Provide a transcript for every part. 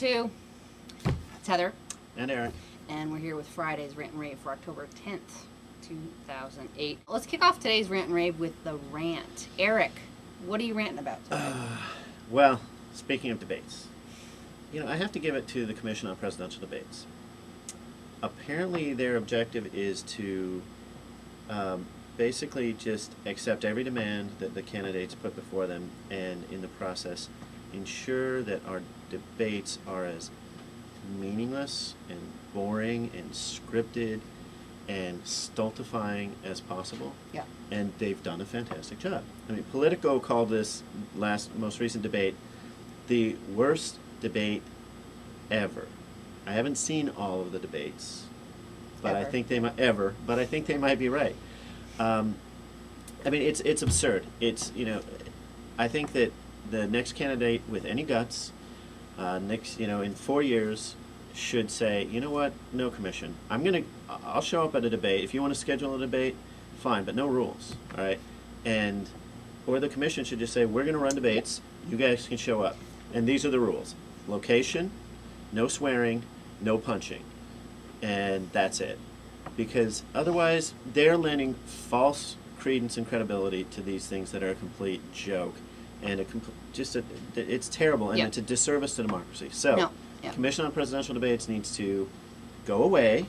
Care2. It's Heather. And Eric. And we're here with Friday's Rant and Rave for October 10th, 2008. Let's kick off today's Rant and Rave with the rant. Eric, what are you ranting about today? Well, speaking of debates, I have to give it to the Commission on Presidential Debates. Apparently their objective is to basically just accept every demand that the candidates put before them, and in the process ensure that our debates are as meaningless and boring and scripted and stultifying as possible. Yeah. And they've done a fantastic job. I mean, Politico called this most recent debate the worst debate ever. I haven't seen all of the debates, but I think they might but I think they might be right. I mean, it's absurd. I think that the next candidate with any guts, in 4 years, should say, you know what, no commission. I'll show up at a debate. If you want to schedule a debate, fine, but no rules, all right? Or the commission should just say, we're going to run debates. You guys can show up. And these are the rules. Location, no swearing, no punching. And that's it. Because otherwise, they're lending false credence and credibility to these things that are a complete joke. And it's terrible, and it's a disservice to democracy. So, Commission on Presidential Debates needs to go away,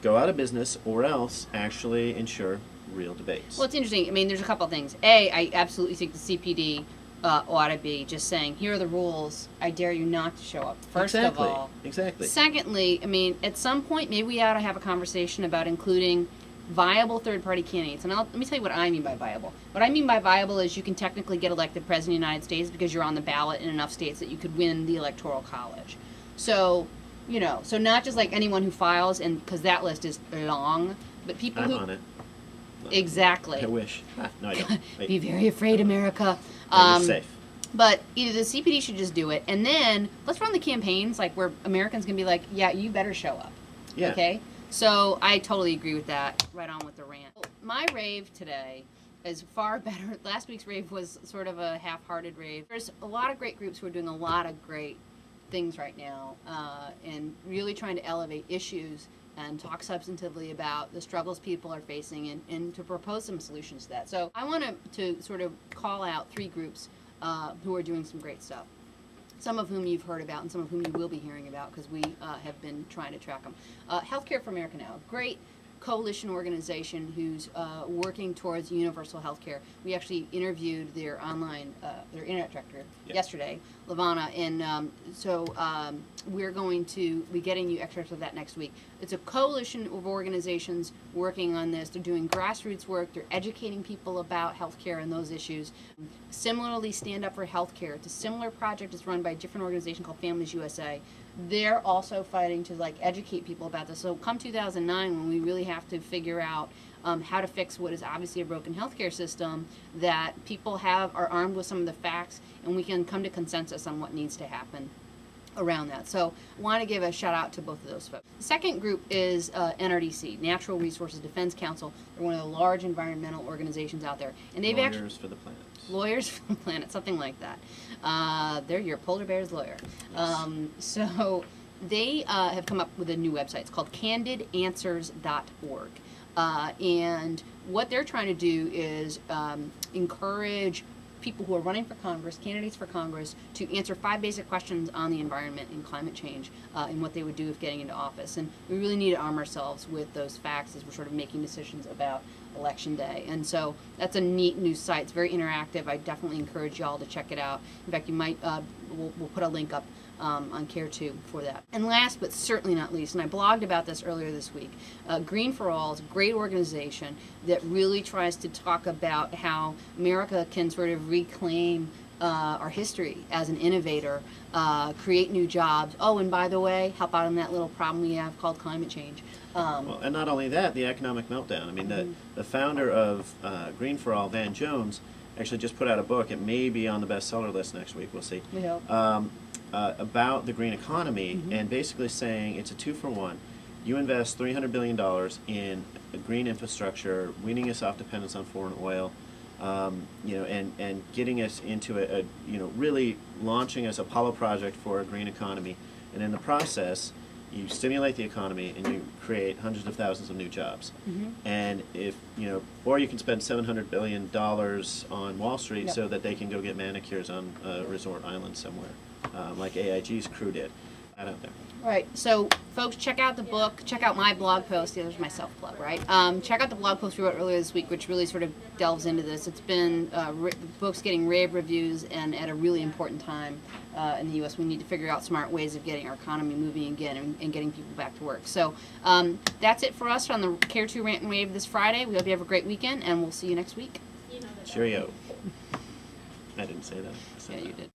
go out of business, or else actually ensure real debates. Well, it's interesting. I mean, there's a couple of things. A, I absolutely think the CPD ought to be just saying, here are the rules. I dare you not to show up, first of all. Exactly. Secondly, I mean, at some point, maybe we ought to have a conversation about including viable third-party candidates. And let me tell you what I mean by viable. What I mean by viable is you can technically get elected president of the United States because you're on the ballot in enough states that you could win the Electoral College. So, so not just like anyone who files, and because that list is long, but people I'm on it. Exactly. I wish. No, I don't. Be very afraid, America. You're safe. But either the CPD should just do it, and then let's run the campaigns where Americans can be like, yeah, you better show up. Yeah. Okay? So I totally agree with that. Right on with the rant. My rave today is far better. Last week's rave was sort of a half-hearted rave. There's a lot of great groups who are doing a lot of great things right now and really trying to elevate issues and talk substantively about the struggles people are facing and to propose some solutions to that. So I want to sort of call out three groups who are doing some great stuff. Some of whom you've heard about and some of whom you will be hearing about because we have been trying to track them. Healthcare for America Now, great coalition organization who's working towards universal health care. We actually interviewed their their internet director yesterday, Lavana, and so we're going to be getting you excerpts of that next week. It's a coalition of organizations working on this. They're doing grassroots work. They're educating people about healthcare and those issues. Similarly, Stand Up for Healthcare. It's a similar project. It's run by a different organization called Families USA. They're also fighting to educate people about this. So come 2009, when we really have to figure out how to fix what is obviously a broken healthcare system, that people are armed with some of the facts, and we can come to consensus on what needs to happen around that. So I want to give a shout out to both of those folks. The second group is NRDC, Natural Resources Defense Council. They're one of the large environmental organizations out there, and they've Lawyers for the Planet. Lawyers for the Planet, something like that. They're your polar bear's lawyer. Yes. So they have come up with a new website. It's called candidanswers.org. And what they're trying to do is encourage people who are running for Congress, candidates for Congress, to answer 5 basic questions on the environment and climate change and what they would do if getting into office. And we really need to arm ourselves with those facts as we're sort of making decisions about Election Day. And so that's a neat new site. It's very interactive. I definitely encourage y'all to check it out. In fact, you might, we'll put a link up on Care2 for that. And last but certainly not least, and I blogged about this earlier this week, Green for All is a great organization that really tries to talk about how America can sort of reclaim our history as an innovator, create new jobs. Oh, and by the way, help out on that little problem we have called climate change. Well, and not only that, the economic meltdown. I mean, the founder of Green for All, Van Jones, actually just put out a book. It may be on the bestseller list next week. We'll see. We hope. About the green economy, and basically saying it's a 2-for-1. You invest $300 billion in green infrastructure, weaning us off dependence on foreign oil, you know, and getting us into a you know, really launching us Apollo project for a green economy, and in the process, you stimulate the economy and you create hundreds of thousands of new jobs. And if, you know, or you can spend $700 billion on Wall Street so that they can go get manicures on a resort island somewhere, like AIG's crew did. Out there. All right, so folks, check out the book. Check out my blog post. Yeah, there's my self plug, right? Check out the blog post we wrote earlier this week, which really sort of delves into this. It's been the book's getting rave reviews, and at a really important time in the U.S. We need to figure out smart ways of getting our economy moving again and getting people back to work. So that's it for us on the Care2 Rant and Rave this Friday. We hope you have a great weekend, and we'll see you next week. Cheerio. I didn't say that. Yeah, you did.